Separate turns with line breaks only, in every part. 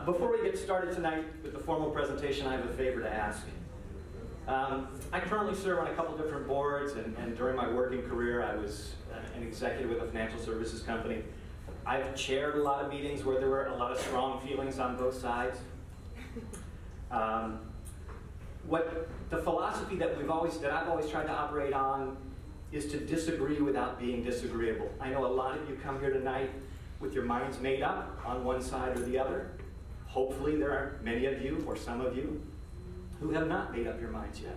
Before we get started tonight with the formal presentation, I have a favor to ask. I currently serve on a couple different boards, and during my working career, I was an executive with a financial services company. I've chaired a lot of meetings where there were a lot of strong feelings on both sides. The philosophy that I've always tried to operate on is to disagree without being disagreeable. I know a lot of you come here tonight with your minds made up on one side or the other. Hopefully there are many of you, or some of you, who have not made up your minds yet.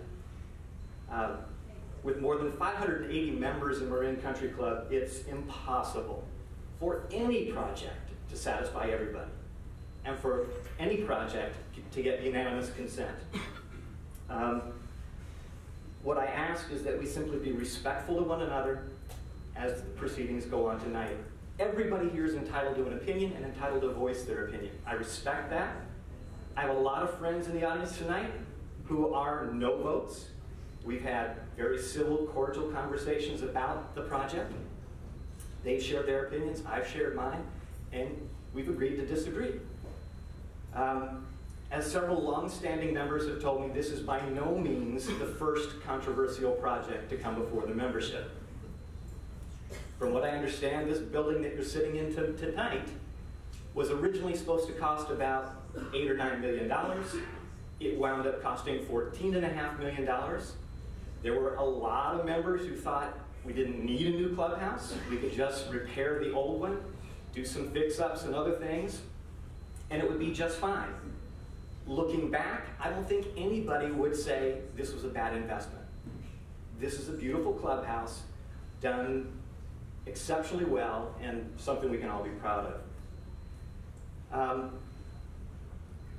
With more than 580 members in Marin Country Club, it's impossible for any project to satisfy everybody, and for any project to get unanimous consent. What I ask is that we simply be respectful to one another as the proceedings go on tonight. Everybody here is entitled to an opinion and entitled to voice their opinion. I respect that. I have a lot of friends in the audience tonight who are no votes. We've had very civil, cordial conversations about the project. They've shared their opinions, I've shared mine, and we've agreed to disagree. As several long-standing members have told me, this is by no means the first controversial project to come before the membership. From what I understand, this building that you're sitting in tonight was originally supposed to cost about $8 or $9 million. It wound up costing $14.5 million. There were a lot of members who thought we didn't need a new clubhouse. We could just repair the old one, do some fix-ups and other things, and it would be just fine. Looking back, I don't think anybody would say this was a bad investment. This is a beautiful clubhouse, done exceptionally well, and something we can all be proud of.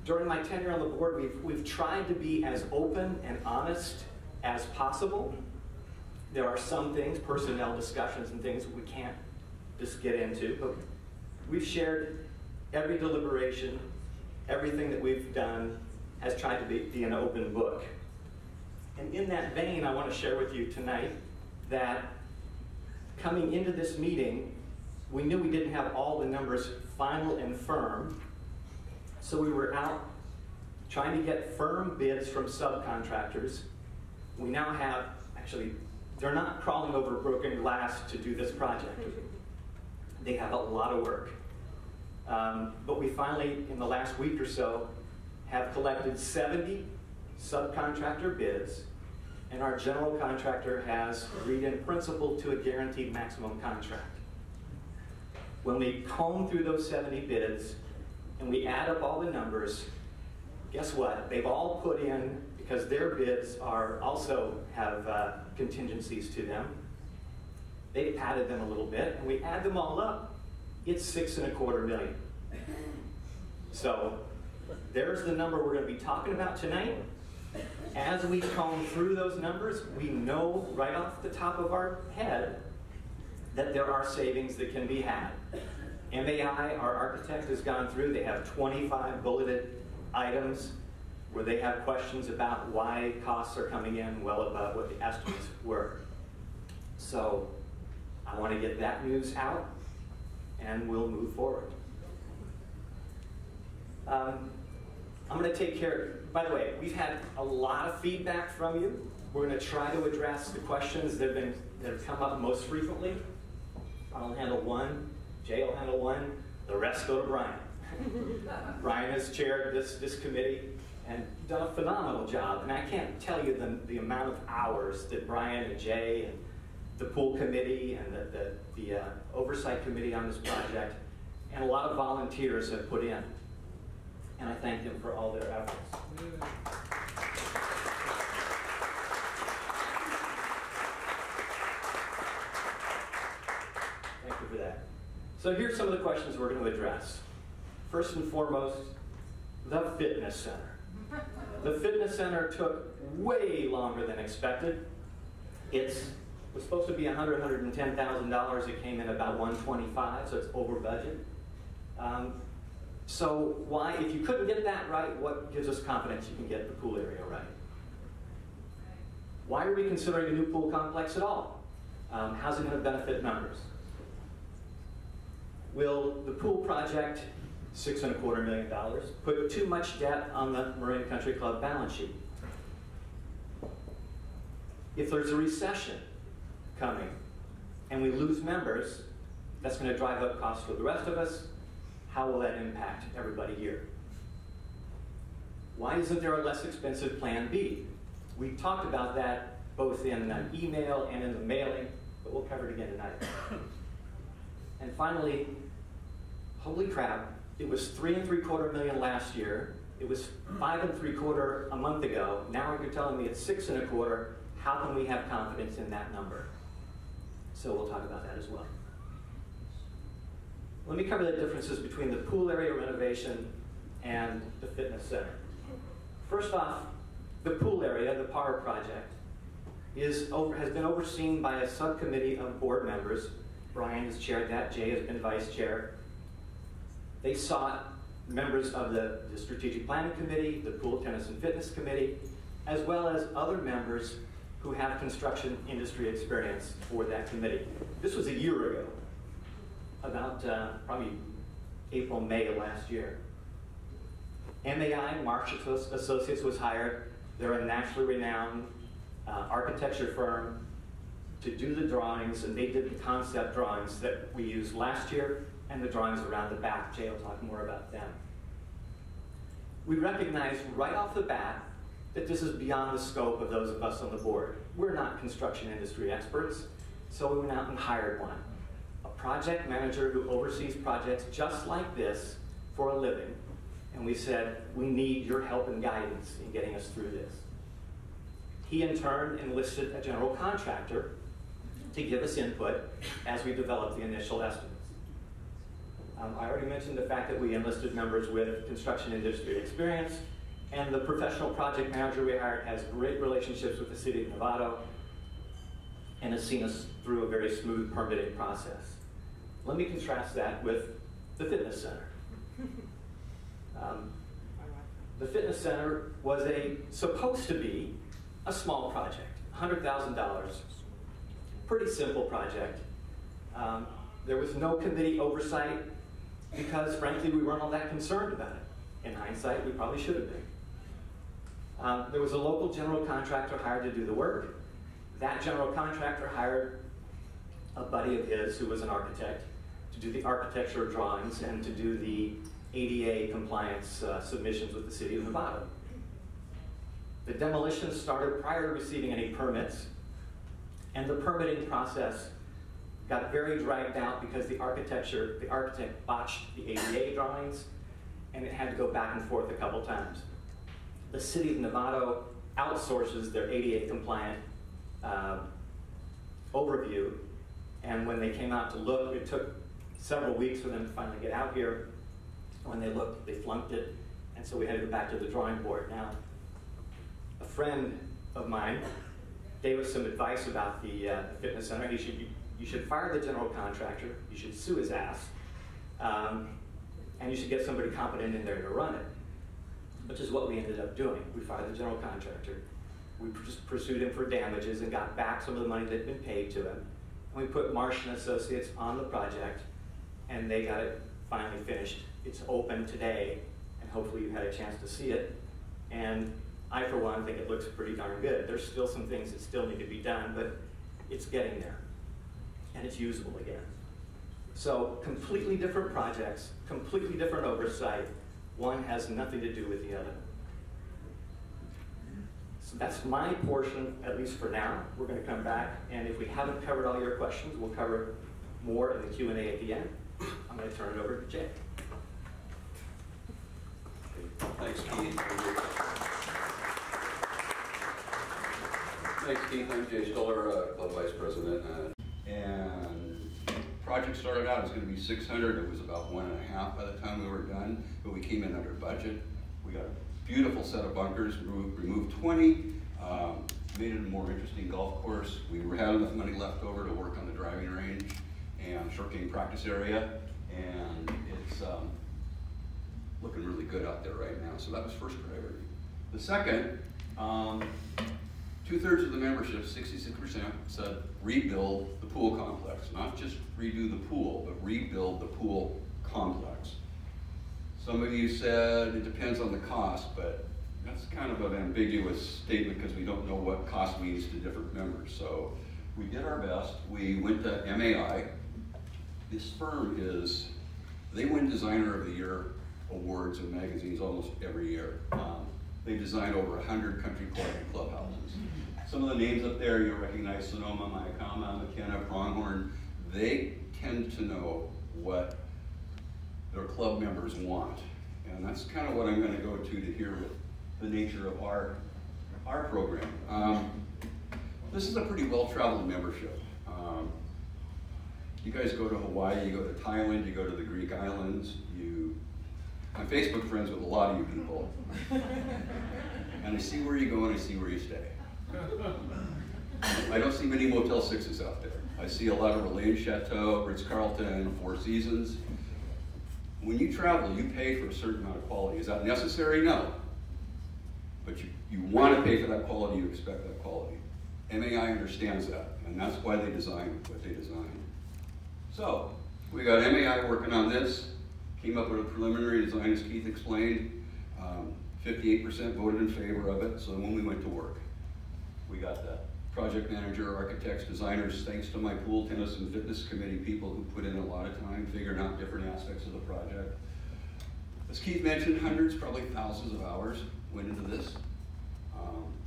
During my tenure on the board, we've tried to be as open and honest as possible. There are some things, personnel discussions and things we can't just get into, but we've shared every deliberation. Everything that we've done has tried to be an open book. And in that vein, I want to share with you tonight that coming into this meeting, we knew we didn't have all the numbers final and firm, so we were out trying to get firm bids from subcontractors. We now have, actually, they're not crawling over broken glass to do this project. They have a lot of work. But we finally, in the last week or so, have collected 70 subcontractor bids, and our general contractor has agreed in principle to a guaranteed maximum contract. When we comb through those 70 bids and we add up all the numbers, guess what? They've all put in, because their bids also have contingencies to them, they padded them a little bit, and we add them all up, it's $6.25 million. So there's the number we're going to be talking about tonight. As we comb through those numbers, we know right off the top of our head that there are savings that can be had. MAI, our architect, has gone through. They have 25 bulleted items where they have questions about why costs are coming in well above what the estimates were. So I want to get that news out, and we'll move forward. I'm going to take care, by the way, we've had a lot of feedback from you. We're going to try to address the questions that have come up most frequently. I'll handle one, Jay will handle one, the rest go to Brian. Brian has chaired this committee and done a phenomenal job, and I can't tell you the amount of hours that Brian and Jay and the pool committee and the oversight committee on this project and a lot of volunteers have put in. And I thank them for all their efforts. Thank you for that. So here's some of the questions we're going to address. First and foremost, the fitness center. The fitness center took way longer than expected. It was supposed to be $110,000. It came in about $125,000, so it's over budget. So why, if you couldn't get that right, what gives us confidence you can get the pool area right? Why are we considering a new pool complex at all? How's it going to benefit members? Will the pool project $6.25 million, put too much debt on the Marine Country Club balance sheet. If there's a recession coming and we lose members, that's going to drive up costs for the rest of us. How will that impact everybody here? Why isn't there a less expensive plan B? We talked about that both in an email and in the mailing, but we'll cover it again tonight. And finally, holy crap, it was $3.75 million last year. It was $5.75 a month ago. Now you're telling me it's $6.25. How can we have confidence in that number? So we'll talk about that as well. Let me cover the differences between the pool area renovation and the fitness center. First off, the pool area, the PAR project, has been overseen by a subcommittee of board members. Brian has chaired that, Jay has been vice chair. They sought members of the Strategic Planning Committee, the Pool, Tennis, and Fitness Committee, as well as other members who have construction industry experience for that committee. This was a year ago, about probably April, May of last year. MAI, Marsh Associates, was hired. They're a nationally renowned architecture firm to do the drawings, and they did the concept drawings that we used last year and the drawings around the back. Jay will talk more about them. We recognized right off the bat that this is beyond the scope of those of us on the board. We're not construction industry experts, so we went out and hired one. A project manager who oversees projects just like this for a living. And we said, we need your help and guidance in getting us through this. He in turn enlisted a general contractor to give us input as we developed the initial estimates. I already mentioned the fact that we enlisted members with construction industry experience, and the professional project manager we hired has great relationships with the city of Novato and has seen us through a very smooth permitting process. Let me contrast that with the fitness center. The fitness center was supposed to be a small project, $100,000. Pretty simple project. There was no committee oversight because, frankly, we weren't all that concerned about it. In hindsight, we probably should have been. There was a local general contractor hired to do the work. That general contractor hired a buddy of his who was an architect to do the architecture drawings and to do the ADA compliance submissions with the city of Novato. The demolition started prior to receiving any permits, and the permitting process got very dragged out because the architect botched the ADA drawings, and it had to go back and forth a couple times. The city of Novato outsources their ADA compliant overview, and when they came out to look, it took several weeks for them to finally get out here. When they looked, they flunked it, and so we had to go back to the drawing board. Now, a friend of mine gave us some advice about the fitness center. You should fire the general contractor, you should sue his ass, and you should get somebody competent in there to run it, which is what we ended up doing. We fired the general contractor. We just pursued him for damages and got back some of the money that had been paid to him. And we put Marsh & Associates on the project, and they got it finally finished. It's open today, and hopefully you had a chance to see it. And I, for one, think it looks pretty darn good. There's still some things that still need to be done, but it's getting there, and it's usable again. So completely different projects, completely different oversight. One has nothing to do with the other. So that's my portion, at least for now. We're going to come back, and if we haven't covered all your questions, we'll cover more in the Q&A at the end. I'm going to turn it over to Jay.
Thanks, Keith. Thanks, Keith. I'm Jay Stoller, Club Vice President. And project started out as going to be 600. It was about 1.5 by the time we were done, but we came in under budget. We got a beautiful set of bunkers, removed 20, made it a more interesting golf course. We had enough money left over to work on the driving range and short game practice area, and it's looking really good out there right now. So that was first priority. The second, 2/3 of the membership, 66%, said rebuild the pool complex. Not just redo the pool, but rebuild the pool complex. Some of you said it depends on the cost, but that's kind of an ambiguous statement because we don't know what cost means to different members. So we did our best. We went to MAI. This firm they win Designer of the Year awards in magazines almost every year. They design over 100 country club and clubhouses. Some of the names up there you'll recognize: Sonoma, Mayacamas, McKenna, Pronghorn. They tend to know what their club members want. And that's kind of what I'm going to go to hear with the nature of our program. This is a pretty well-traveled membership. You guys go to Hawaii, you go to Thailand, you go to the Greek islands. I'm Facebook friends with a lot of you people. And I see where you go and I see where you stay. I don't see many Motel 6s out there. I see a lot of Relais Chateau, Ritz-Carlton, Four Seasons. When you travel, you pay for a certain amount of quality. Is that necessary? No. But you want to pay for that quality, you expect that quality. MAI understands that, and that's why they design what they design. So, we got MAI working on this, came up with a preliminary design, as Keith explained. 58% voted in favor of it, so when we went to work, we got the project manager, architects, designers, thanks to my pool, tennis, and fitness committee people who put in a lot of time figuring out different aspects of the project. As Keith mentioned, hundreds, probably thousands of hours went into this.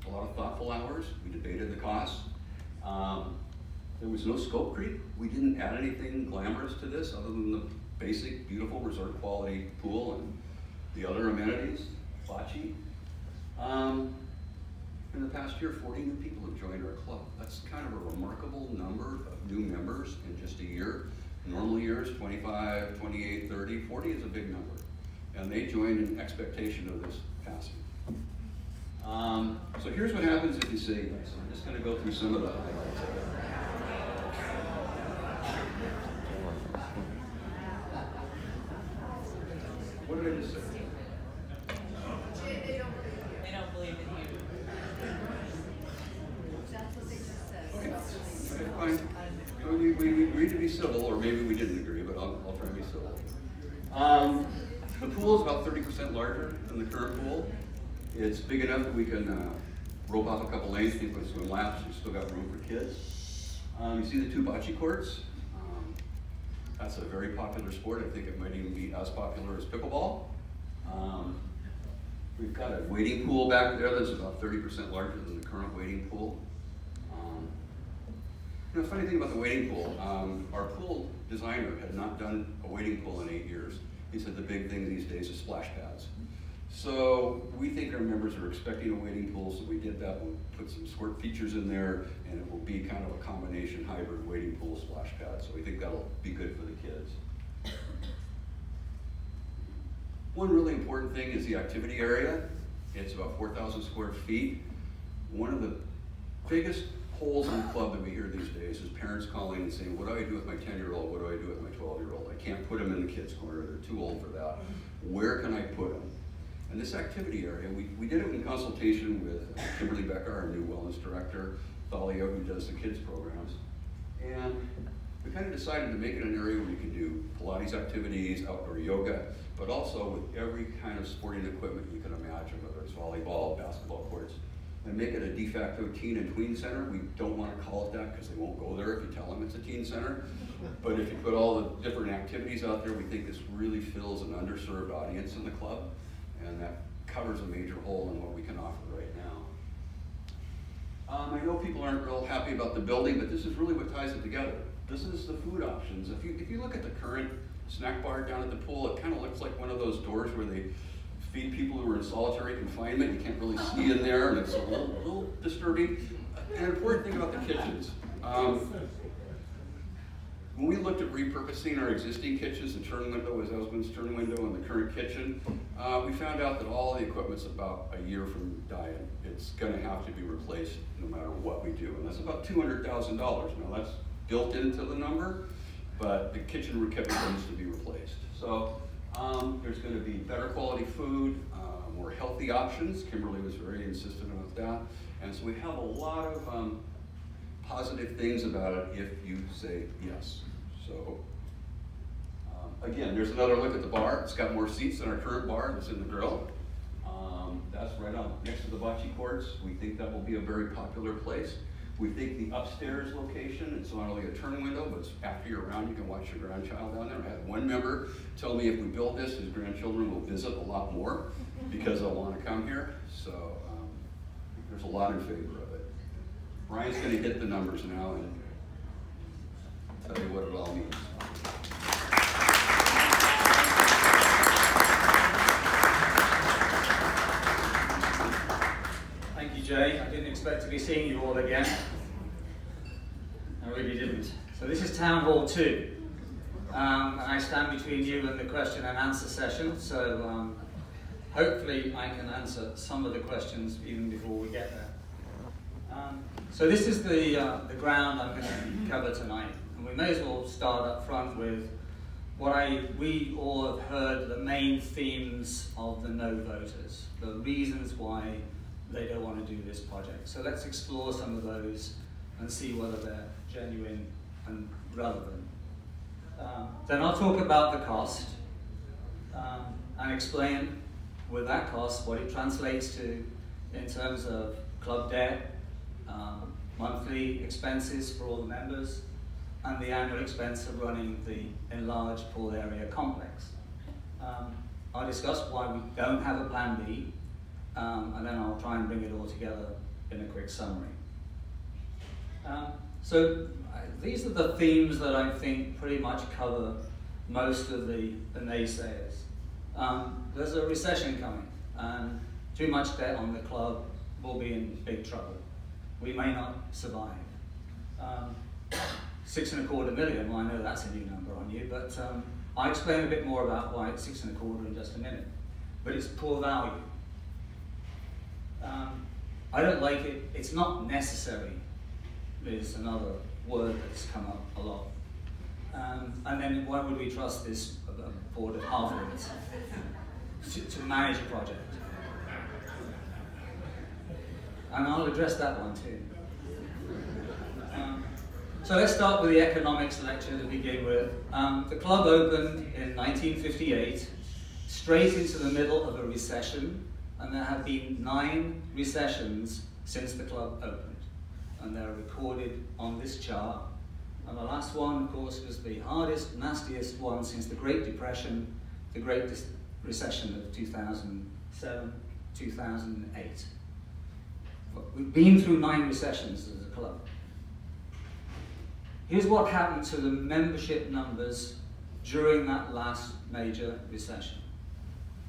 A lot of thoughtful hours. We debated the costs. There was no scope creep. We didn't add anything glamorous to this other than the basic, beautiful resort quality pool and the other amenities, bocce. In the past year, 40 new people have joined our club. That's kind of a remarkable number of new members in just a year. Normal years, 25, 28, 30, 40 is a big number. And they joined in expectation of this passing. So here's what happens if you say yes. I'm just going to go through some of the highlights of it. What did I just say?
They don't believe in you. That's what they just said.
Okay, fine. We agreed to be civil, or maybe we didn't agree, but I'll try to be civil. The pool is about 30% larger than the current pool. It's big enough that we can rope off a couple lanes, people can swim laps, we've still got room for kids. You see the two bocce courts? That's a very popular sport. I think it might even be as popular as pickleball. We've got a wading pool back there that's about 30% larger than the current wading pool. The funny thing about the wading pool, our pool designer had not done a wading pool in 8 years. He said the big thing these days is splash pads. So we think our members are expecting a wading pool, so we did that. We'll put some squirt features in there, and it will be kind of a combination hybrid wading pool splash pad. So we think that'll be good for the kids. One really important thing is the activity area. It's about 4,000 square feet. One of the biggest holes in the club that we hear these days is parents calling and saying, what do I do with my 10-year-old? What do I do with my 12-year-old? I can't put them in the kids' corner. They're too old for that. Where can I put them? And this activity area, we did it in consultation with Kimberly Becker, our new wellness director, Thalia, who does the kids programs. And we kind of decided to make it an area where you can do Pilates activities, outdoor yoga, but also with every kind of sporting equipment you can imagine, whether it's volleyball, basketball courts, and make it a de facto teen and tween center. We don't want to call it that because they won't go there if you tell them it's a teen center. But if you put all the different activities out there, we think this really fills an underserved audience in the club, and that covers a major hole in what we can offer right now. I know people aren't real happy about the building, but this is really what ties it together. This is the food options. If you look at the current snack bar down at the pool, it kind of looks like one of those doors where they feed people who are in solitary confinement. You can't really see in there, and it's a little disturbing. An important thing about the kitchens. When we looked at repurposing our existing kitchens, the turn window was Osmond's turn window and the current kitchen, we found out that all the equipment's about a year from dying. It's going to have to be replaced no matter what we do, and that's about $200,000. Now that's built into the number, but the kitchen equipment needs to be replaced. So there's going to be better quality food, more healthy options. Kimberly was very insistent about that, and so we have a lot of positive things about it if you say yes. So Again, there's another look at the bar. It's got more seats than our current bar that's in the grill. That's right on next to the bocce courts. We think that will be a very popular place. We think the upstairs location, it's not only a turn window, but it's after you're around, you can watch your grandchild down there. I had one member tell me if we build this, his grandchildren will visit a lot more because they'll want to come here. So there's a lot in favor of it. Brian's going to hit the numbers now and tell you what it all means.
Thank you, Jay. I didn't expect to be seeing you all again. I really didn't. So this is Town Hall 2. And I stand between you and the question and answer session. So hopefully I can answer some of the questions even before we get there. So this is the ground I'm going to cover tonight. And we may as well start up front with what we all have heard, the main themes of the no voters, the reasons why they don't want to do this project. So let's explore some of those and see whether they're genuine and relevant. Then I'll talk about the cost and explain with that cost what it translates to in terms of club debt, monthly expenses for all the members, and the annual expense of running the enlarged pool area complex. I'll discuss why we don't have a plan B, and then I'll try and bring it all together in a quick summary. So these are the themes that I think pretty much cover most of the naysayers. There's a recession coming, and too much debt on the club will be in big trouble. We may not survive. 6.25 million, well I know that's a new number on you, but I'll explain a bit more about why it's 6.25 in just a minute. But it's poor value. I don't like it. It's not necessary is another word that's come up a lot. And then why would we trust this board of half-wits to manage a project? And I'll address that one too. So let's start with the economics lecture to begin with. The club opened in 1958, straight into the middle of a recession. And there have been 9 recessions since the club opened. And they're recorded on this chart. And the last one, of course, was the hardest, nastiest one since the Great Depression, the Great Recession of 2007, 2008. But we've been through 9 recessions as a club. Here's what happened to the membership numbers during that last major recession.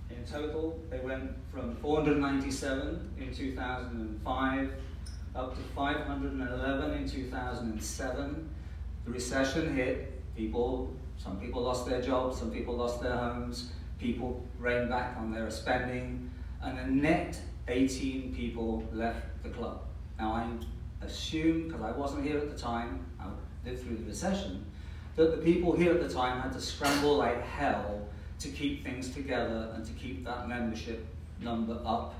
In total, they went from 497 in 2005 up to 511 in 2007. The recession hit. Some people lost their jobs, some people lost their homes, people reined back on their spending, and a net 18 people left the club. Now I assume, because I wasn't here at the time, I lived through the recession, that the people here at the time had to scramble like hell to keep things together and to keep that membership number up.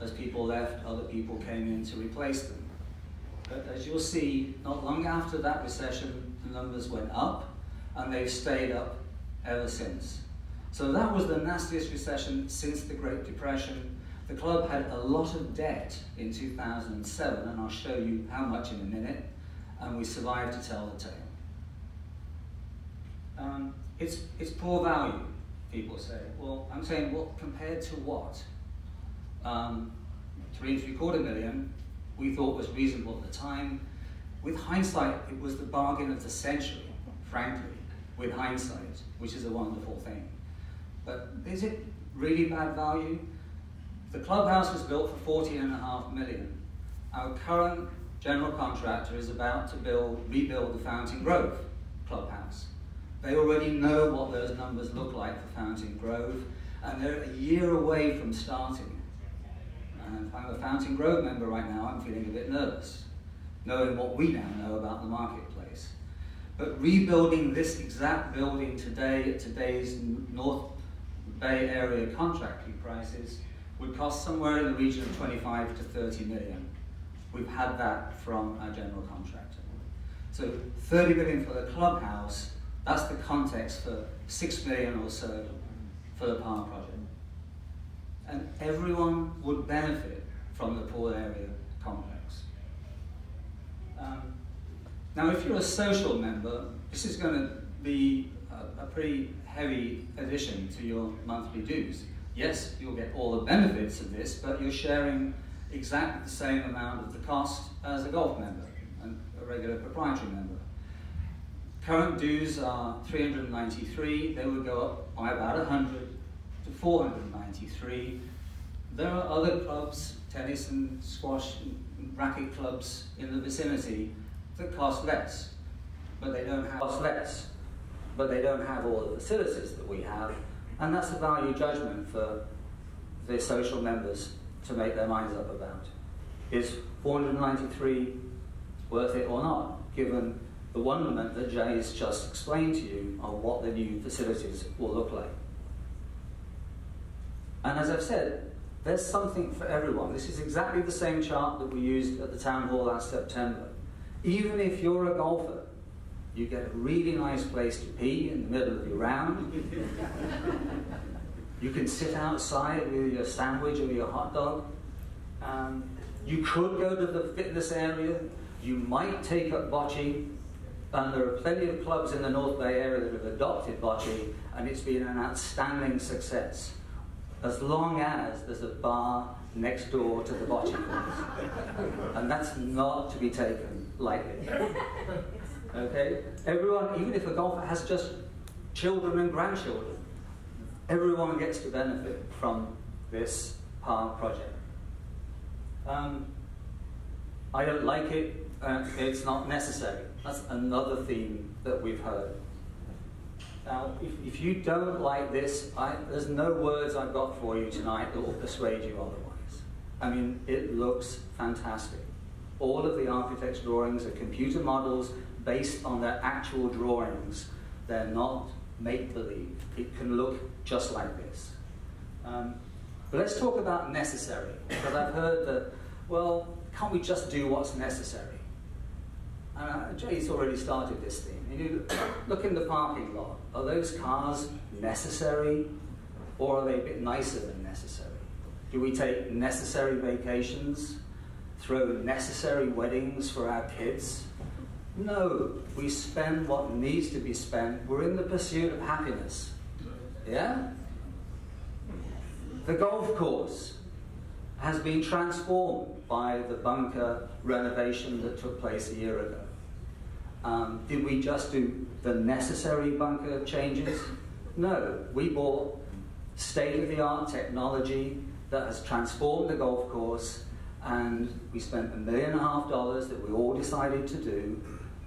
As people left, other people came in to replace them. But as you'll see, not long after that recession, the numbers went up, and they've stayed up ever since. So that was the nastiest recession since the Great Depression. The club had a lot of debt in 2007, and I'll show you how much in a minute, and we survived to tell the tale. It's poor value, people say. Well, I'm saying, well, compared to what? 3.75 million we thought was reasonable at the time. With hindsight, it was the bargain of the century, frankly, with hindsight, which is a wonderful thing. But is it really bad value? The clubhouse was built for 14.5 million. Our current general contractor is about to rebuild the Fountain Grove clubhouse. They already know what those numbers look like for Fountain Grove, and they're a year away from starting. And if I'm a Fountain Grove member right now, I'm feeling a bit nervous, knowing what we now know about the marketplace. But rebuilding this exact building today at today's North Bay Area contracting prices would cost somewhere in the region of 25 to 30 million. We've had that from our general contractor. So 30 million for the clubhouse That's the context for 6 million or so for the power project. And everyone would benefit from the pool area complex. Now, if you're a social member, this is going to be a pretty heavy addition to your monthly dues. Yes, you'll get all the benefits of this, but you're sharing exactly the same amount of the cost as a golf member and a regular proprietary member. Current dues are $393. They would go up by about 100 to $493. There are other clubs, tennis and squash and racket clubs in the vicinity that cost less, but they don't have all the facilities that we have, and that's a value judgment for the social members to make their minds up about. Is $493 worth it or not, given the wonderment that Jay's just explained to you of what the new facilities will look like? And as I've said, there's something for everyone. This is exactly the same chart that we used at the town hall last September. Even if you're a golfer, you get a really nice place to pee in the middle of your round. You can sit outside with your sandwich or your hot dog. You could go to the fitness area. You might take up bocce. And there are plenty of clubs in the North Bay area that have adopted bocce, and it's been an outstanding success, as long as there's a bar next door to the bocce course. And that's not to be taken lightly. Okay? Everyone, even if a golfer has just children and grandchildren, everyone gets to benefit from this power project. I don't like it. It's not necessary. That's another theme that we've heard. Now, if you don't like this, there's no words I've got for you tonight that will persuade you otherwise. I mean, it looks fantastic. All of the architect's drawings are computer models based on their actual drawings. They're not make-believe. It can look just like this. But let's talk about necessary, because I've heard that, well, can't we just do what's necessary? Jay's already started this thing. You look in the parking lot. Are those cars necessary, or are they a bit nicer than necessary? Do we take necessary vacations, throw necessary weddings for our kids? No, we spend what needs to be spent. We're in the pursuit of happiness. Yeah? The golf course has been transformed by the bunker renovation that took place a year ago. Did we just do the necessary bunker changes? No, we bought state-of-the-art technology that has transformed the golf course, and we spent $1.5 million that we all decided to do,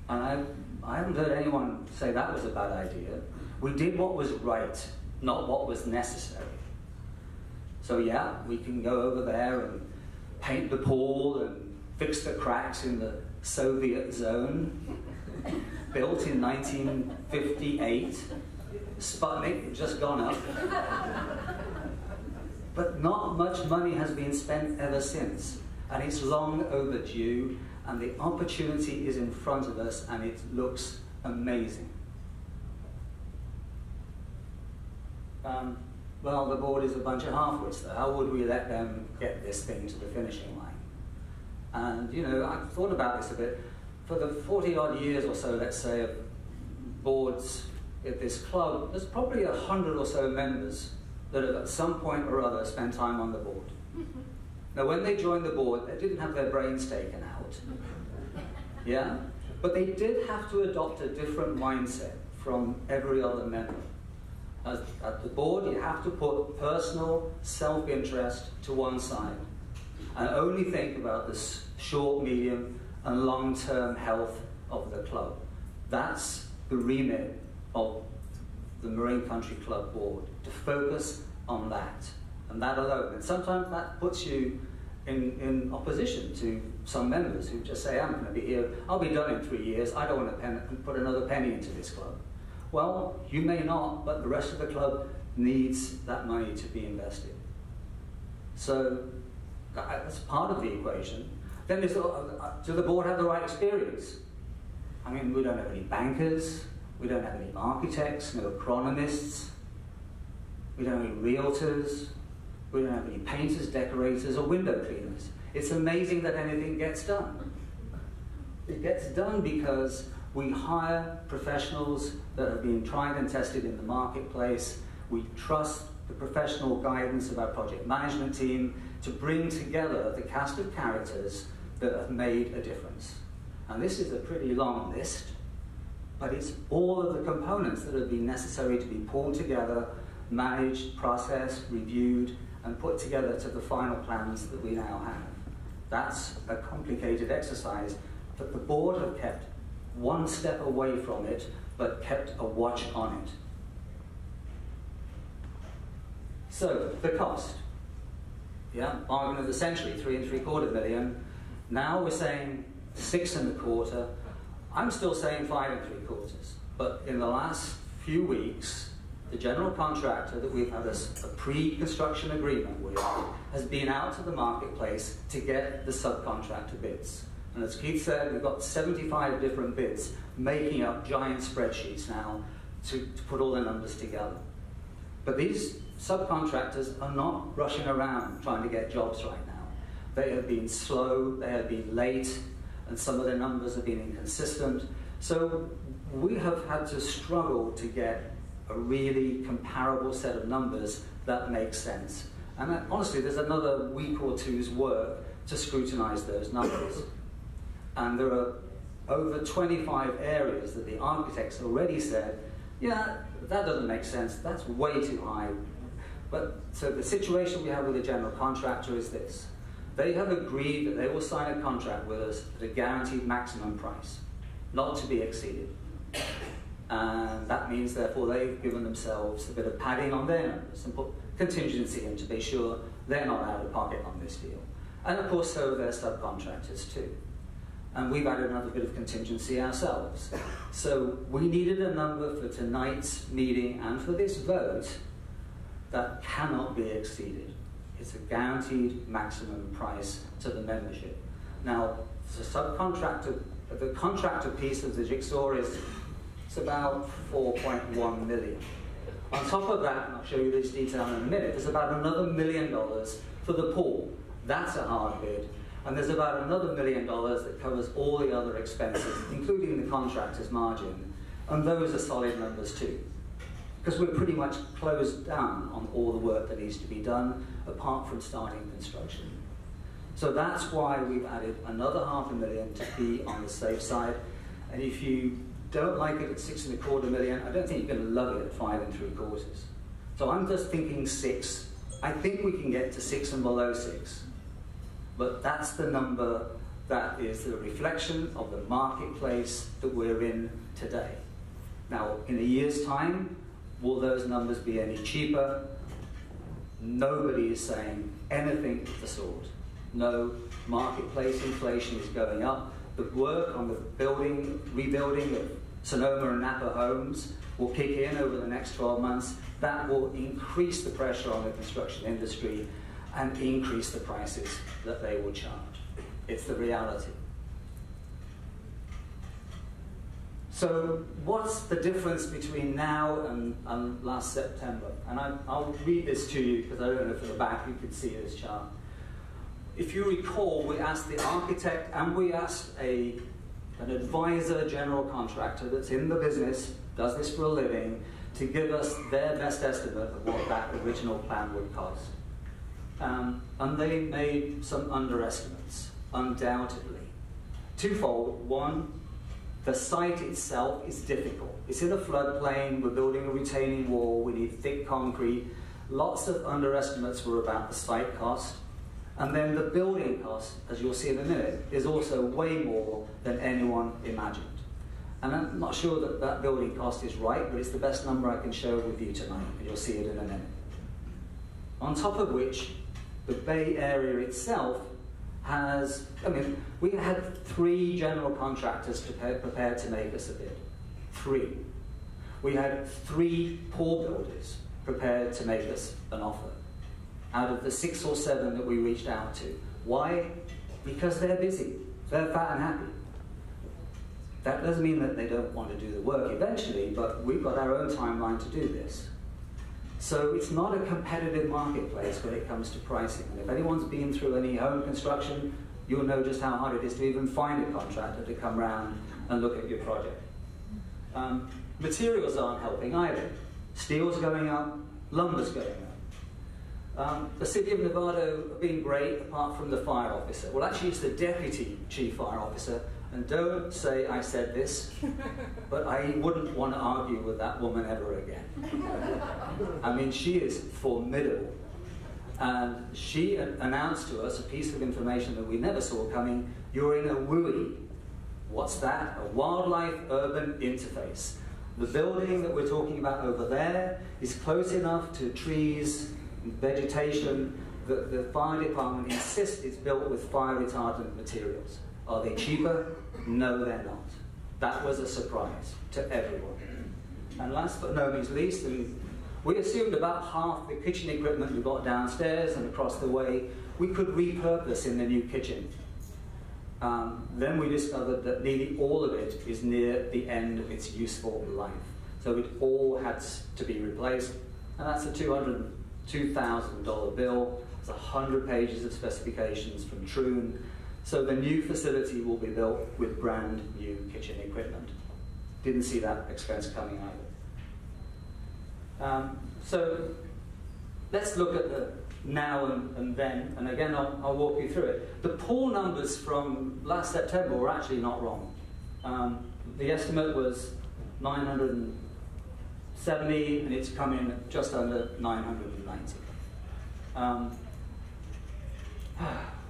and I haven't heard anyone say that was a bad idea. We did what was right, not what was necessary. So yeah, we can go over there and paint the pool and fix the cracks in the Soviet zone. Built in 1958, Sputnik had just gone up. But not much money has been spent ever since, and it's long overdue, and the opportunity is in front of us, and it looks amazing. Well, the board is a bunch of half-wits, though. How would we let them get this thing to the finishing line? And, you know, I've thought about this a bit. For the 40-odd years or so, let's say, of boards at this club, there's probably 100 or so members that have at some point or other spent time on the board. Now, when they joined the board, they didn't have their brains taken out. Yeah? But they did have to adopt a different mindset from every other member. At the board, you have to put personal self-interest to one side and only think about the short, medium, and long-term health of the club. That's the remit of the Marine Country Club board, to focus on that, and that alone. And sometimes that puts you in opposition to some members who just say, I'm going to be here, I'll be done in 3 years, I don't want to put another penny into this club. Well, you may not, but the rest of the club needs that money to be invested. So that's part of the equation. Then there's, do the board have the right experience? I mean, we don't have any bankers,
We don't have any architects, no economists. We don't have any realtors. We don't have any painters, decorators, or window cleaners. It's amazing that anything gets done. It gets done because we hire professionals that have been tried and tested in the marketplace. We trust the professional guidance of our project management team to bring together the cast of characters that have made a difference. And this is a pretty long list, but it's all of the components that have been necessary to be pulled together, managed, processed, reviewed, and put together to the final plans that we now have. That's a complicated exercise, but the board have kept one step away from it, but kept a watch on it. So, the cost. Yeah, bargain of the century, $3.75 million. Now we're saying 6.25. I'm still saying 5.75. But in the last few weeks, the general contractor that we've had a pre-construction agreement with has been out to the marketplace to get the subcontractor bids. And as Keith said, we've got 75 different bids making up giant spreadsheets now to put all the numbers together. But these subcontractors are not rushing around trying to get jobs right now. They have been slow, they have been late, and some of their numbers have been inconsistent. So we have had to struggle to get a really comparable set of numbers that makes sense. And honestly, there's another week or two's work to scrutinize those numbers. And there are over 25 areas that the architects already said, yeah, that doesn't make sense, that's way too high. But so the situation we have with the general contractor is this. They have agreed that they will sign a contract with us at a guaranteed maximum price, not to be exceeded. And that means, therefore, they've given themselves a bit of padding on their numbers and put contingency in to be sure they're not out of pocket on this deal. And of course, so are their subcontractors too. And we've added another bit of contingency ourselves. So we needed a number for tonight's meeting and for this vote that cannot be exceeded. It's a guaranteed maximum price to the membership. Now, the subcontractor, the contractor piece of the jigsaw is it's about 4.1 million. On top of that, and I'll show you this detail in a minute, there's about another $1 million for the pool. That's a hard bid. And there's about another $1 million that covers all the other expenses, including the contractor's margin. And those are solid numbers too. Because we're pretty much closed down on all the work that needs to be done, apart from starting construction. So that's why we've added another $500,000 to be on the safe side. And if you don't like it at 6.25 million, I don't think you're going to love it at 5.75. So I'm just thinking 6. I think we can get to 6 and below 6. But that's the number that is the reflection of the marketplace that we're in today. Now, in a year's time, will those numbers be any cheaper? Nobody is saying anything of the sort. No, marketplace inflation is going up. The work on the rebuilding of Sonoma and Napa homes will kick in over the next 12 months. That will increase the pressure on the construction industry and increase the prices that they will charge. It's the reality. So what's the difference between now and last September? And I'll read this to you because I don't know if at the back you could see this chart. If you recall, we asked the architect and we asked an advisor general contractor that's in the business, does this for a living, to give us their best estimate of what that original plan would cost. And they made some underestimates, undoubtedly. Twofold. One, the site itself is difficult. It's in a floodplain, we're building a retaining wall, we need thick concrete. Lots of underestimates were about the site cost. And then the building cost, as you'll see in a minute, is also way more than anyone imagined. And I'm not sure that that building cost is right, but it's the best number I can share with you tonight, and you'll see it in a minute. On top of which, the Bay Area itself has, we had 3 general contractors prepared to make us a bid. 3. We had 3 pool builders prepared to make us an offer out of the 6 or 7 that we reached out to. Why? Because they're busy. They're fat and happy. That doesn't mean that they don't want to do the work eventually, but we've got our own timeline to do this. So it's not a competitive marketplace when it comes to pricing. And if anyone's been through any home construction, you'll know just how hard it is to even find a contractor to come round and look at your project. Materials aren't helping either. Steel's going up, lumber's going up. The City of Nevada have been great, apart from the fire officer. Well, actually, it's the deputy chief fire officer. And don't say I said this, but I wouldn't want to argue with that woman ever again. I mean, she is formidable. And she announced to us a piece of information that we never saw coming. You're in a WUI. What's that? A wildlife-urban interface. The building that we're talking about over there is close enough to trees and vegetation that the fire department insists it's built with fire-retardant materials. Are they cheaper? No, they're not. That was a surprise to everyone. And last but no means least, we assumed about half the kitchen equipment we got downstairs and across the way we could repurpose in the new kitchen. Then we discovered that nearly all of it is near the end of its useful life. So it all had to be replaced, and that's a $202,000 bill. It's 100 pages of specifications from Troon. So the new facility will be built with brand new kitchen equipment. Didn't see that expense coming either. So let's look at the now and then, and again I'll walk you through it. The pool numbers from last September were actually not wrong. The estimate was 970, and it's come in just under 990.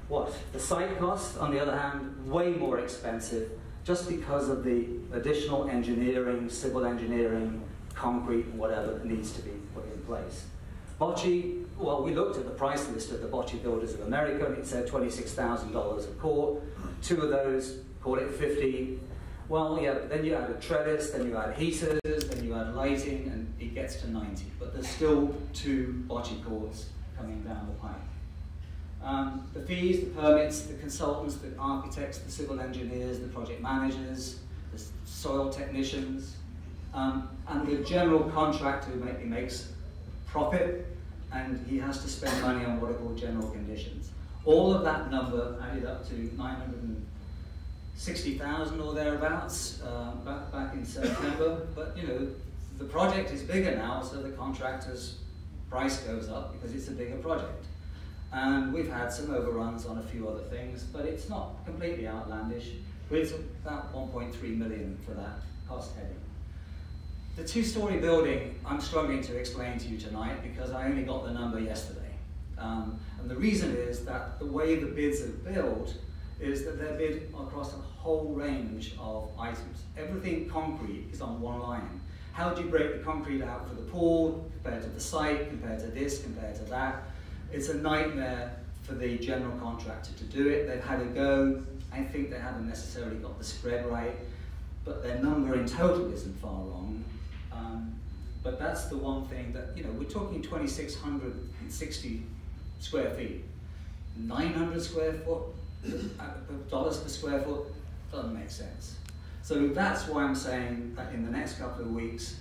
What? The site costs, on the other hand, way more expensive just because of the additional engineering, civil engineering, concrete, and whatever that needs to be put in place. Bocce, well, we looked at the price list of the Bocce Builders of America, and it said $26,000 a quart. Two of those, call it 50. Well, yeah, then you add a trellis, then you add heaters, then you add lighting, and it gets to 90. But there's still two Bocce courts coming down the pipe. The fees, the permits, the consultants, the architects, the civil engineers, the project managers, the soil technicians, and the general contractor who makes profit, and he has to spend money on what are called general conditions. All of that number added up to 960,000 or thereabouts back in September. But you know, the project is bigger now, so the contractor's price goes up because it's a bigger project. And we've had some overruns on a few other things, but it's not completely outlandish. It's about 1.3 million for that cost heading. The two-story building, I'm struggling to explain to you tonight because I only got the number yesterday. And the reason is that the way the bids are built is that they're bid across a whole range of items. Everything concrete is on one line. How do you break the concrete out for the pool, compared to the site, compared to this, compared to that? It's a nightmare for the general contractor to do it. They've had a go. I think they haven't necessarily got the spread right, but their number in total isn't far wrong. But that's the one thing that, you know, we're talking 2,660 square feet. 900 square foot, dollars per square foot, doesn't make sense. So that's why I'm saying that in the next couple of weeks,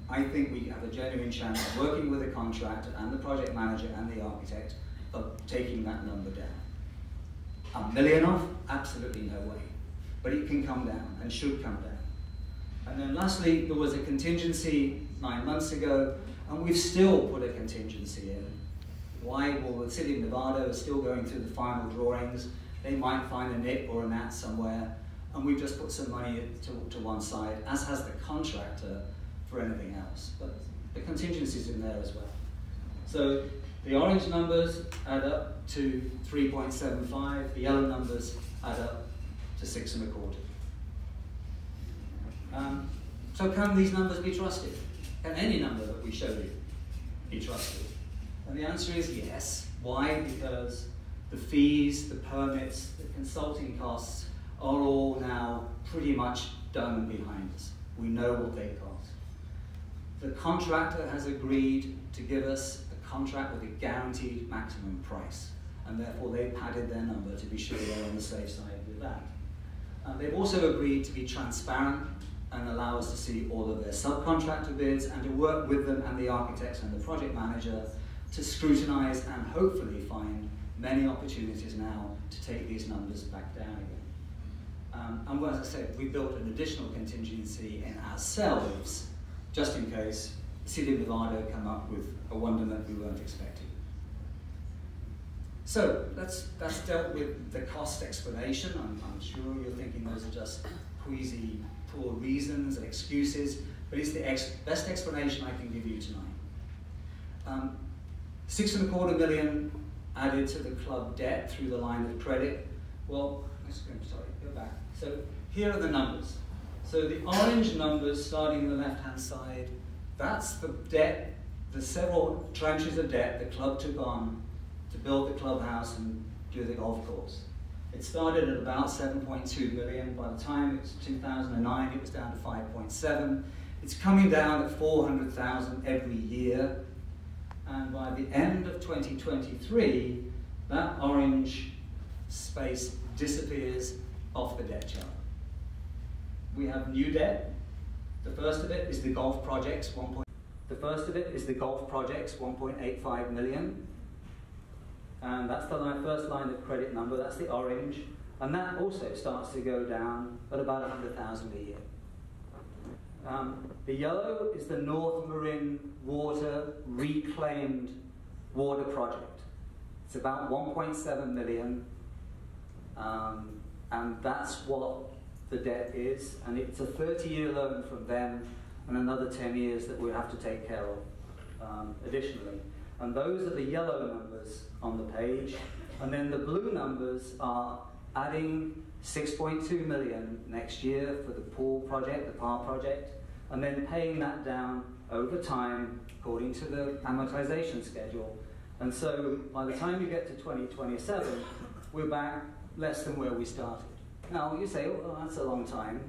I think we have a genuine chance of working with the contractor and the project manager and the architect of taking that number down. $1 million off? Absolutely no way. But it can come down and should come down. And then lastly, there was a contingency 9 months ago, and we've still put a contingency in. Why? Well, the City of Nevada is still going through the final drawings. They might find a nit or a nat somewhere, and we've just put some money to one side, as has the contractor, for anything else. But the contingency's in there as well. So the orange numbers add up to 3.75, the yellow numbers add up to 6.25. So can these numbers be trusted? Can any number that we show you be trusted? And the answer is yes. Why? Because the fees, the permits, the consulting costs are all now pretty much done and behind us. We know what they cost. The contractor has agreed to give us a contract with a guaranteed maximum price, and therefore they padded their number to be sure they're on the safe side with that.
They've also agreed to be transparent and allow us to see all of their subcontractor bids and to work with them and the architects and the project manager to scrutinise and hopefully find many opportunities now to take these numbers back down again. And as I said, we built an additional contingency in ourselves, just in case the City of Nevada come up with a wonderment we weren't expecting. So that's dealt with the cost explanation. I'm sure you're thinking those are just queasy, poor reasons and excuses, but it's the best explanation I can give you tonight. $6.25 million added to the club debt through the line of credit. Well, go back. So here are the numbers. So the orange numbers starting on the left-hand side, that's the debt, the several tranches of debt the club took on to build the clubhouse and do the golf course. It started at about 7.2 million. By the time it was 2009, it was down to 5.7. It's coming down at 400,000 every year. And by the end of 2023, that orange space disappears off the debt chart. We have new debt. The first of it is the golf projects, 1.85 million. And that's the first line of credit number, that's the orange. And that also starts to go down at about 100,000 a year. The yellow is the North Marin Water Reclaimed Water Project. It's about 1.7 million, and that's what the debt is. And it's a 30-year loan from them and another 10 years that we have to take care of additionally. And those are the yellow numbers on the page. And then the blue numbers are adding 6.2 million next year for the pool project, the PAR project, and then paying that down over time according to the amortization schedule. And so by the time you get to 2027, we're back less than where we started. Now you say, oh, that's a long time.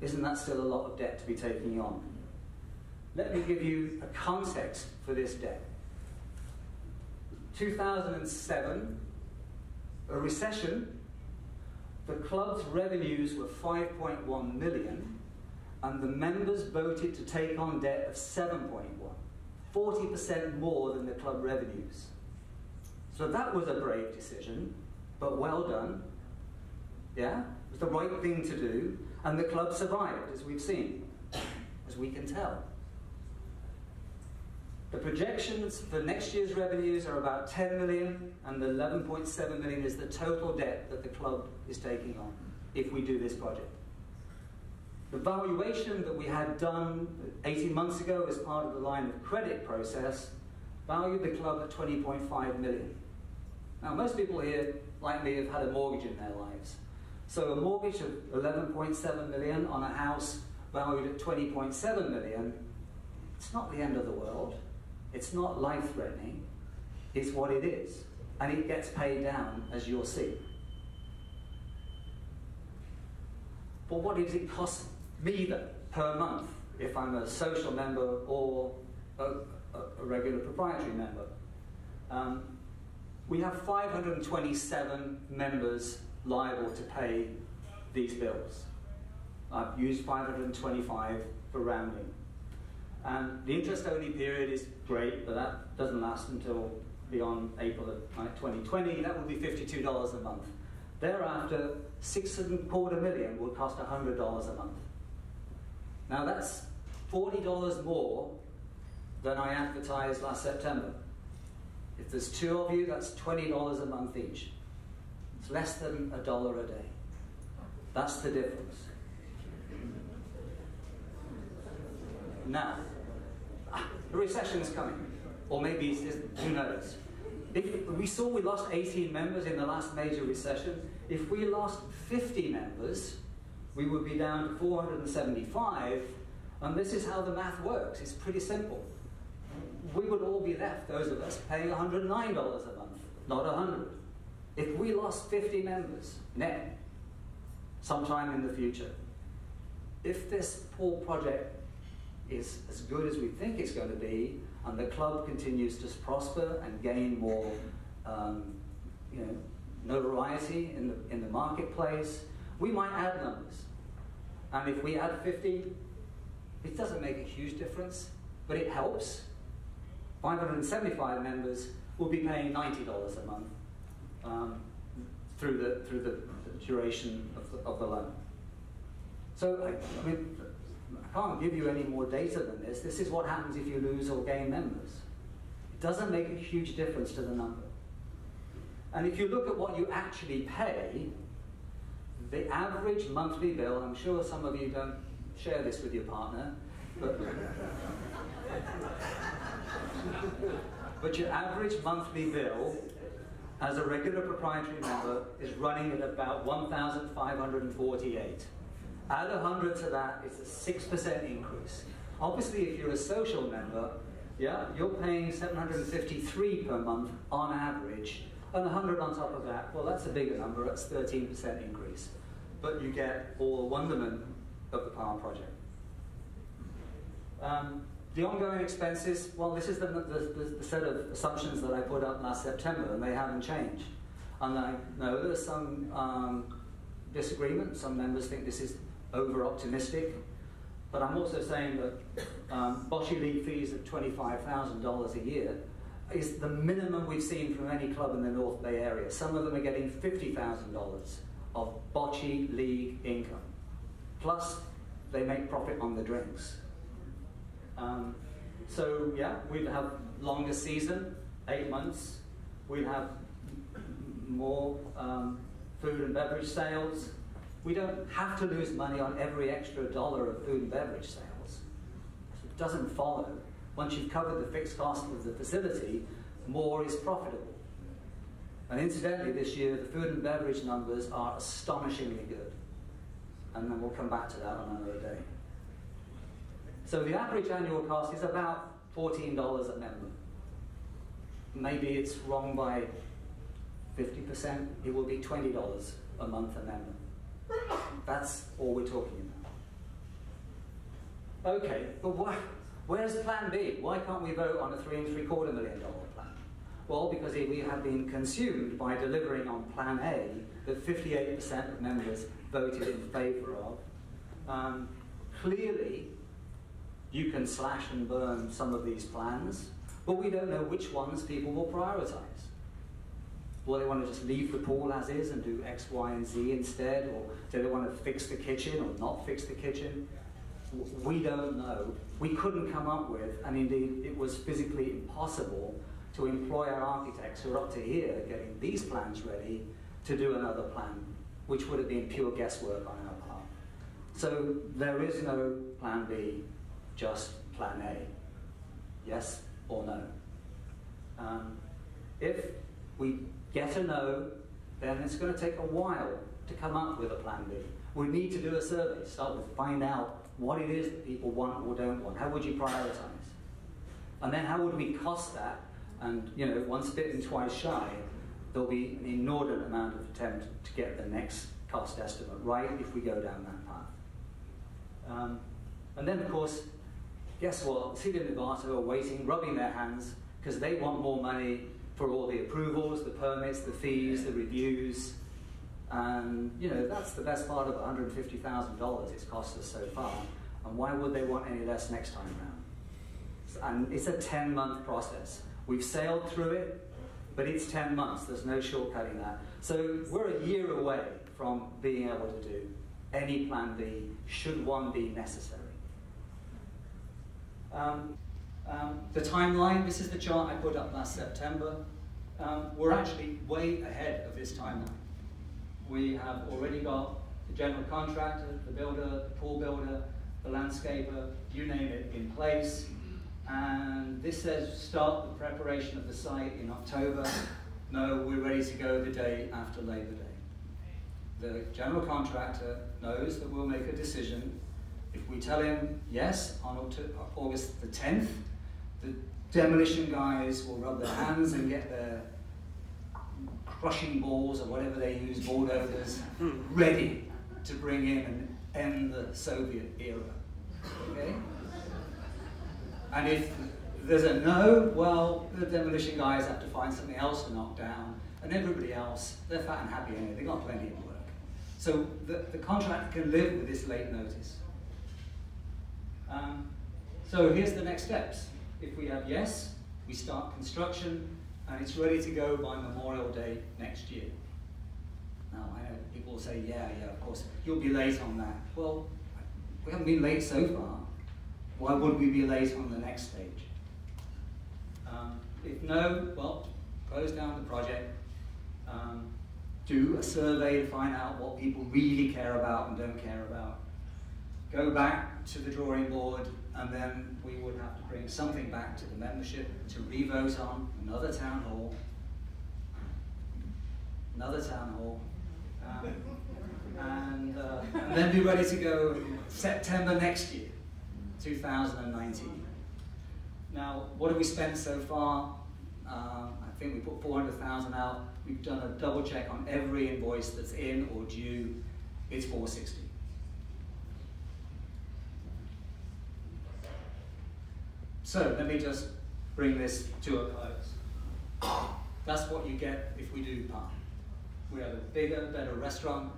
Isn't that still a lot of debt to be taking on? Let me give you a context for this debt. 2007, a recession, the club's revenues were 5.1 million, and the members voted to take on debt of 7.1, 40% more than the club revenues. So that was a brave decision, but well done. Yeah, it was the right thing to do, and the club survived, as we've seen, as we can tell. The projections for next year's revenues are about 10 million, and the 11.7 million is the total debt that the club is taking on if we do this project. The valuation that we had done 18 months ago as part of the line of credit process valued the club at 20.5 million. Now, most people here, like me, have had a mortgage in their lives. So a mortgage of 11.7 million on a house valued at 20.7 million, it's not the end of the world. It's not life-threatening. It's what it is. And it gets paid down, as you'll see. But what does it cost me then, per month, if I'm a social member or a regular proprietary member? We have 527 members liable to pay these bills. I've used 525 for rounding. And the interest-only period is great, but that doesn't last until beyond April of 2020. That will be $52 a month. Thereafter, $6.25 million will cost $100 a month. Now that's $40 more than I advertised last September. If there's two of you, that's $20 a month each. It's less than $1 a day. That's the difference. Now, the recession is coming, or maybe it's just, who knows? If we lost 18 members in the last major recession. If we lost 50 members, we would be down to 475, and this is how the math works. It's pretty simple. We would all be left, those of us, paying $109 a month, not $100. If we lost 50 members net, sometime in the future, if this pool project is as good as we think it's going to be, and the club continues to prosper and gain more notoriety in the marketplace,
We might add numbers. And if we add 50, it doesn't make a huge difference, but it helps. 575 members will be paying $90 a month through the duration of the loan. So, I mean, I can't give you any more data than this. This is what happens if you lose or gain members. It doesn't make a huge difference to the number. And if you look at what you actually pay, the average monthly bill, I'm sure some of you don't share this with your partner, but your average monthly bill as a regular proprietary member is running at about $1,548. Add 100 to that, it's a 6% increase. Obviously, if you're a social member, yeah, you're paying $753 per month on average, and 100 on top of that, well, that's a bigger number, that's 13% increase. But you get all the wonderment of the Power Project. The ongoing expenses, well, this is the set of assumptions that I put up last September, and they haven't changed. And I know there's some disagreement. Some members think this is over-optimistic. But I'm also saying that bocce league fees of $25,000 a year is the minimum we've seen from any club in the North Bay area. Some of them are getting $50,000 of bocce league income. Plus, they make profit on the drinks. So yeah, we'd have longer season, 8 months. We'd have more food and beverage sales. We don't have to lose money on every extra dollar of food and beverage sales. It doesn't follow. Once you've covered the fixed cost of the facility, more is profitable. And incidentally, this year, the food and beverage numbers are astonishingly good. And then we'll come back to that on another day. So the average annual cost is about $14 a member. Maybe it's wrong by 50%. It will be $20 a month a member. That's all we're talking about. Okay, but where's plan B? Why can't we vote on a $3.75 million plan? Well, because we have been consumed by delivering on plan A that 58% of members voted in favour of. Clearly, you can slash and burn some of these plans, but we don't know which ones people will prioritise. Will they want to just leave the pool as is and do X, Y, and Z instead? Or do they want to fix the kitchen or not fix the kitchen? We don't know. We couldn't come up with, and indeed it was physically impossible to employ our architects who are up to here getting these plans ready to do another plan, which would have been pure guesswork on our part. So there is no plan B, just plan A. Yes or no? If we get a no, then it's going to take a while to come up with a plan B. We need to do a survey, start with find out what it is that people want or don't want. How would you prioritize? And then how would we cost that? And you know, once bitten, twice shy, there'll be an inordinate amount of attempt to get the next cost estimate right if we go down that path. And then of course, guess what? City of Novato are waiting, rubbing their hands, because they want more money for all the approvals, the permits, the fees, the reviews. And you know, that's the best part of $150,000 it's cost us so far. And why would they want any less next time around? And it's a 10-month process. We've sailed through it, but it's 10 months. There's no shortcutting that. So we're a year away from being able to do any plan B, should one be necessary. The timeline, this is the chart I put up last September. We're actually way ahead of this timeline. We have already got the general contractor, the builder, the pool builder, the landscaper, you name it, in place. And this says start the preparation of the site in October. No, we're ready to go the day after Labor Day. The general contractor knows that we'll make a decision. If we tell him yes on August the 10th, the demolition guys will rub their hands and get their crushing balls or whatever they use, bulldozers, ready to bring in and end the Soviet era. Okay? And if there's a no, well, the demolition guys have to find something else to knock down, and everybody else, they're fat and happy anyway, they've got plenty of work.
So the contractor can live with this late notice. So here's the next steps. If we have yes, we start construction, and it's ready to go by Memorial Day next year. Now, I know people will say, yeah, of course, you'll be late on that. Well, we haven't been late so far. Why would we be late on the next stage? If no, well, close down the project, do a survey to find out what people really care about and don't care about. Go back to the drawing board, and then we would have to bring something back to the membership to re-vote on, another town hall, and then be ready to go September next year, 2019. Now, what have we spent so far? I think we put 400,000 out. We've done a double check on every invoice that's in or due. It's 460. So let me just bring this to a close. That's what you get if we do PARM. We have a bigger, better restaurant,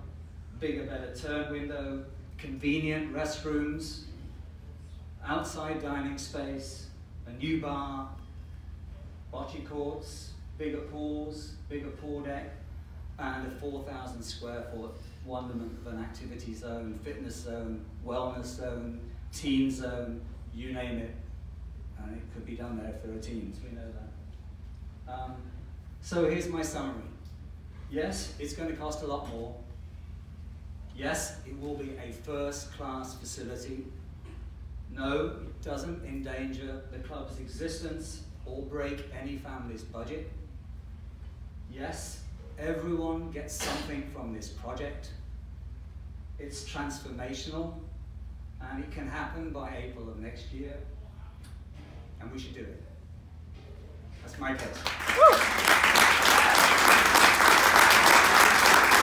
bigger, better turn window, convenient restrooms, outside dining space, a new bar, bocce courts, bigger pools, bigger pool deck, and a 4,000 square foot wonderment of an activity zone, fitness zone, wellness zone, teen zone, you name it. And it could be done there if there are teens, we know that. So here's my summary. Yes, it's going to cost a lot more. Yes, it will be a first-class facility. No, it doesn't endanger the club's existence or break any family's budget. Yes, everyone gets something from this project. It's transformational, and it can happen by April of next year, and we should do it. That's my case.